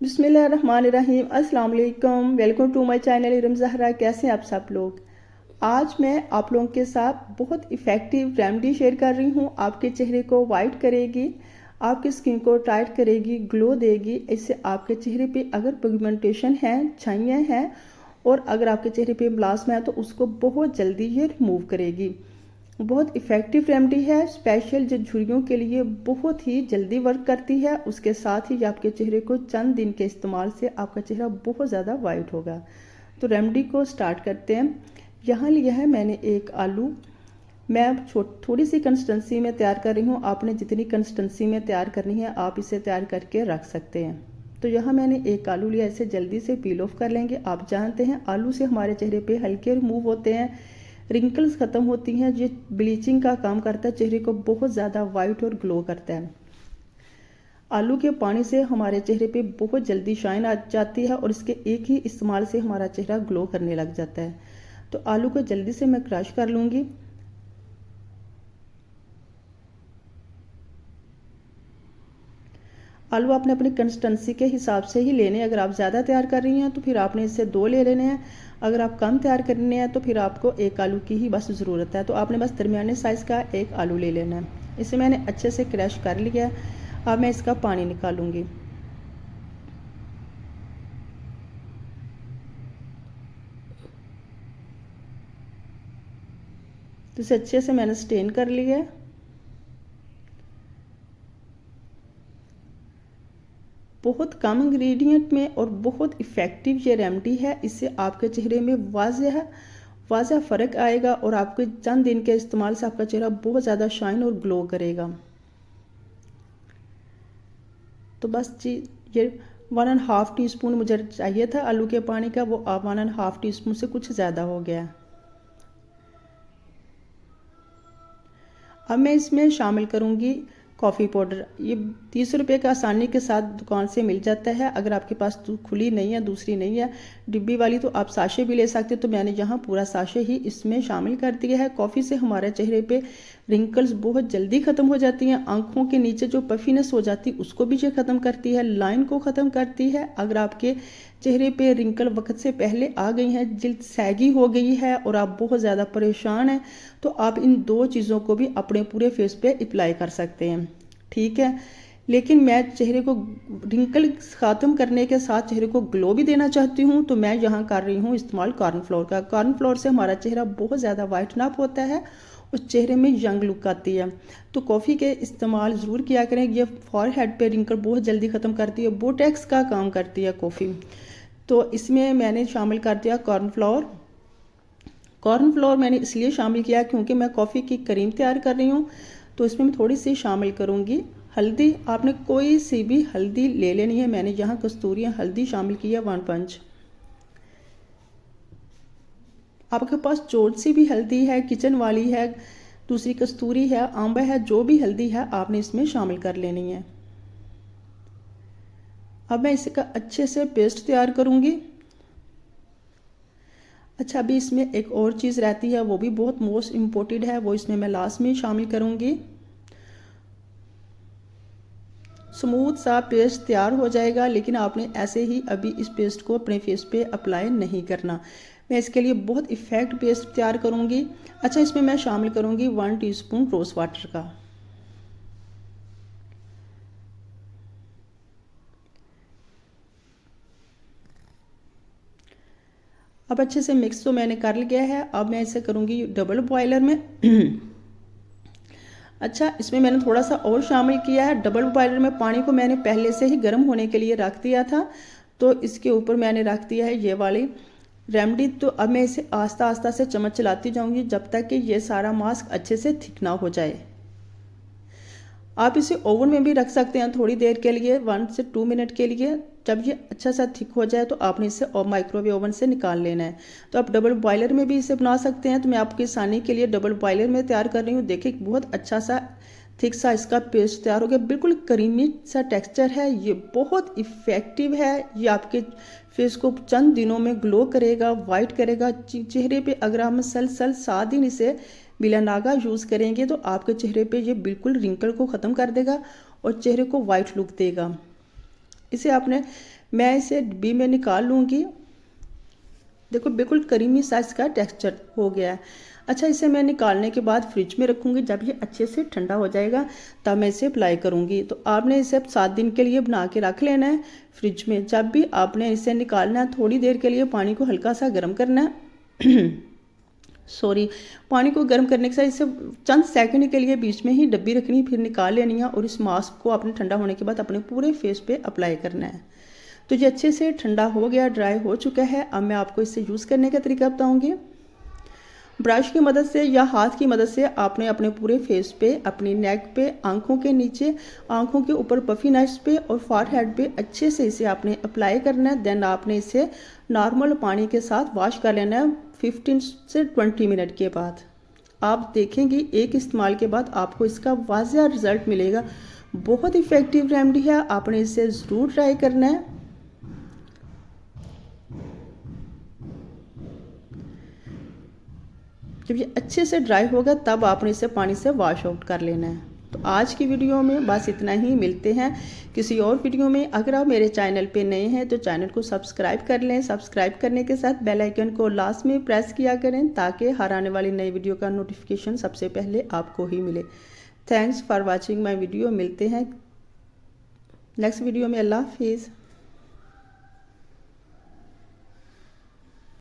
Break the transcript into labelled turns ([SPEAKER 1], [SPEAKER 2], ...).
[SPEAKER 1] बिस्मिल्लाहिर्रहमानिर्रहीम। अस्सलाम वालेकुम। Welcome to my channel Iram Zahra. कैसे हैं आप सब लोग। आज मैं आप लोगों के साथ बहुत इफ़ेक्टिव रेमेडी शेयर कर रही हूँ। आपके चेहरे को वाइट करेगी, आपकी स्किन को टाइट करेगी, ग्लो देगी। इससे आपके चेहरे पे अगर पिगमेंटेशन है, छाइयाँ हैं और अगर आपके चेहरे पे ब्लास्म है तो उसको बहुत जल्दी ये रिमूव करेगी। बहुत इफ़ेक्टिव रेमेडी है, स्पेशल जो झुर्रियों के लिए बहुत ही जल्दी वर्क करती है। उसके साथ ही आपके चेहरे को चंद दिन के इस्तेमाल से आपका चेहरा बहुत ज़्यादा वाइट होगा। तो रेमेडी को स्टार्ट करते हैं। यहाँ लिया है मैंने एक आलू। मैं थोड़ी सी कंसिस्टेंसी में तैयार कर रही हूँ। आपने जितनी कंसिस्टेंसी में तैयार करनी है आप इसे तैयार करके रख सकते हैं। तो यहाँ मैंने एक आलू लिया, इसे जल्दी से पील ऑफ कर लेंगे। आप जानते हैं आलू से हमारे चेहरे पे हल्के रिमूव होते हैं, रिंकल्स ख़त्म होती हैं। ये ब्लीचिंग का काम करता है, चेहरे को बहुत ज़्यादा वाइट और ग्लो करता है। आलू के पानी से हमारे चेहरे पे बहुत जल्दी शाइन आ जाती है और इसके एक ही इस्तेमाल से हमारा चेहरा ग्लो करने लग जाता है। तो आलू को जल्दी से मैं क्रश कर लूँगी। आलू आपने अपनी कंसिस्टेंसी के हिसाब से ही लेने हैं। अगर आप ज़्यादा तैयार कर रही हैं तो फिर आपने इससे 2 ले लेने हैं। अगर आप कम तैयार करने हैं तो फिर आपको एक आलू की ही बस ज़रूरत है। तो आपने बस दरमियाने साइज़ का एक आलू ले लेना है। इसे मैंने अच्छे से क्रश कर लिया है। अब मैं इसका पानी निकालूंगी। तो इसे अच्छे से मैंने स्टेन कर लिया है। बहुत कम इंग्रेडिएंट में और बहुत इफ़ेक्टिव ये रेमेडी है। इससे आपके चेहरे में वाज़ेह फ़र्क आएगा और आपके चंद दिन के इस्तेमाल से आपका चेहरा बहुत ज़्यादा शाइन और ग्लो करेगा। तो बस जी ये 1.5 टीस्पून मुझे चाहिए था आलू के पानी का, वो 1.5 टीस्पून से कुछ ज़्यादा हो गया। अब मैं इसमें शामिल करूँगी कॉफ़ी पाउडर। ये 30 रुपये का आसानी के साथ दुकान से मिल जाता है। अगर आपके पास खुली नहीं है, दूसरी नहीं है डिब्बी वाली, तो आप साशे भी ले सकते हो। तो मैंने यहाँ पूरा साशे ही इसमें शामिल कर दिया है। कॉफ़ी से हमारे चेहरे पे रिंकल्स बहुत जल्दी ख़त्म हो जाती हैं। आंखों के नीचे जो पफीनेस हो जाती है उसको भी ये ख़त्म करती है, लाइन को ख़त्म करती है। अगर आपके चेहरे पे रिंकल वक्त से पहले आ गई हैं, जिल्द सैगी हो गई है और आप बहुत ज़्यादा परेशान हैं, तो आप इन 2 चीज़ों को भी अपने पूरे फेस पे अप्लाई कर सकते हैं। ठीक है, लेकिन मैं चेहरे को रिंकल ख़त्म करने के साथ चेहरे को ग्लो भी देना चाहती हूँ। तो मैं यहाँ कर रही हूँ इस्तेमाल कॉर्नफ्लोर का। कॉर्नफ्लोर से हमारा चेहरा बहुत ज़्यादा वाइटन अप होता है और चेहरे में यंग लुक आती है। तो कॉफ़ी के इस्तेमाल ज़रूर किया करें। ये फॉरहेड पे रिंकल बहुत जल्दी ख़त्म करती है, बोटेक्स का काम करती है कॉफ़ी। तो इसमें मैंने शामिल कर दिया कॉर्नफ्लोर। कॉर्नफ्लोर मैंने इसलिए शामिल किया क्योंकि मैं कॉफ़ी की क्रीम तैयार कर रही हूँ। तो इसमें मैं थोड़ी सी शामिल करूँगी हल्दी। आपने कोई सी भी हल्दी ले लेनी है। मैंने यहाँ कस्तूरी हल्दी शामिल की है 1 पंच। आपके पास जो सी भी हल्दी है, किचन वाली है, दूसरी कस्तूरी है, आंबा है, जो भी हल्दी है आपने इसमें शामिल कर लेनी है। अब मैं इसका अच्छे से पेस्ट तैयार करूँगी। अच्छा, अभी इसमें एक और चीज़ रहती है, वो भी बहुत मोस्ट इम्पोर्टेंट है, वो इसमें मैं लास्ट में शामिल करूँगी। स्मूथ सा पेस्ट तैयार हो जाएगा, लेकिन आपने ऐसे ही अभी इस पेस्ट को अपने फेस पे अप्लाई नहीं करना। मैं इसके लिए बहुत इफेक्ट पेस्ट तैयार करूँगी। अच्छा, इसमें मैं शामिल करूँगी 1 टीस्पून रोज़ वाटर का। अब अच्छे से मिक्स तो मैंने कर लिया है। अब मैं इसे करूँगी डबल बॉयलर में। अच्छा, इसमें मैंने थोड़ा सा और शामिल किया है। डबल बॉयलर में पानी को मैंने पहले से ही गर्म होने के लिए रख दिया था। तो इसके ऊपर मैंने रख दिया है ये वाली रेमेडी। तो अब मैं इसे आस्ता आस्ता से चम्मच चलाती जाऊंगी जब तक कि ये सारा मास्क अच्छे से थिक ना हो जाए। आप इसे ओवन में भी रख सकते हैं थोड़ी देर के लिए, 1 से 2 मिनट के लिए। जब ये अच्छा सा थिक हो जाए तो आपने इसे माइक्रोवेव ओवन से निकाल लेना है। तो आप डबल बॉयलर में भी इसे बना सकते हैं। तो मैं आपकी आसानी के लिए डबल बॉयलर में तैयार कर रही हूँ। देखिए बहुत अच्छा सा थिक सा इसका पेस्ट तैयार हो गया, बिल्कुल क्रीमी सा टेक्सचर है। ये बहुत इफ़ेक्टिव है। ये आपके फेस को चंद दिनों में ग्लो करेगा, वाइट करेगा चेहरे पे। अगर हम मुसलसल 7 दिन इसे बिला नागा यूज़ करेंगे तो आपके चेहरे पे ये बिल्कुल रिंकल को ख़त्म कर देगा और चेहरे को वाइट लुक देगा। इसे आपने मैं इसे डिब्बी में निकाल लूँगी। देखो बिल्कुल क्रीमी सा इसका टेक्सचर हो गया है। अच्छा, इसे मैं निकालने के बाद फ्रिज में रखूँगी। जब ये अच्छे से ठंडा हो जाएगा तब मैं इसे अप्लाई करूँगी। तो आपने इसे 7 दिन के लिए बना के रख लेना है फ्रिज में। जब भी आपने इसे निकालना है थोड़ी देर के लिए पानी को हल्का सा गर्म करना है सॉरी, पानी को गर्म करने के साथ इसे चंद सेकंड के लिए बीच में ही डब्बी रखनी, फिर निकाल लेनी है और इस मास्क को अपने ठंडा होने के बाद अपने पूरे फेस पे अप्लाई करना है। तो ये अच्छे से ठंडा हो गया, ड्राई हो चुका है। अब मैं आपको इसे यूज़ करने का तरीका बताऊंगी। ब्रश की मदद से या हाथ की मदद से आपने अपने पूरे फेस पे, अपनी नेक पे, आंखों के नीचे, आंखों के ऊपर, पफी नेक्स पे और फॉरहेड पे अच्छे से इसे आपने अप्लाई करना है। देन आपने इसे नॉर्मल पानी के साथ वॉश कर लेना है 15 से 20 मिनट के बाद। आप देखेंगे एक इस्तेमाल के बाद आपको इसका वाज़िया रिजल्ट मिलेगा। बहुत इफ़ेक्टिव रेमेडी है, आपने इसे ज़रूर ट्राई करना है। जब ये अच्छे से ड्राई होगा तब आपने इसे पानी से वॉश आउट कर लेना है। तो आज की वीडियो में बस इतना ही। मिलते हैं किसी और वीडियो में। अगर आप मेरे चैनल पे नए हैं तो चैनल को सब्सक्राइब कर लें। सब्सक्राइब करने के साथ बेल आइकन को लास्ट में प्रेस किया करें ताकि हर आने वाली नई वीडियो का नोटिफिकेशन सबसे पहले आपको ही मिले। Thanks for watching my video. मिलते हैं नेक्स्ट वीडियो में। अल्लाह हाफिज़।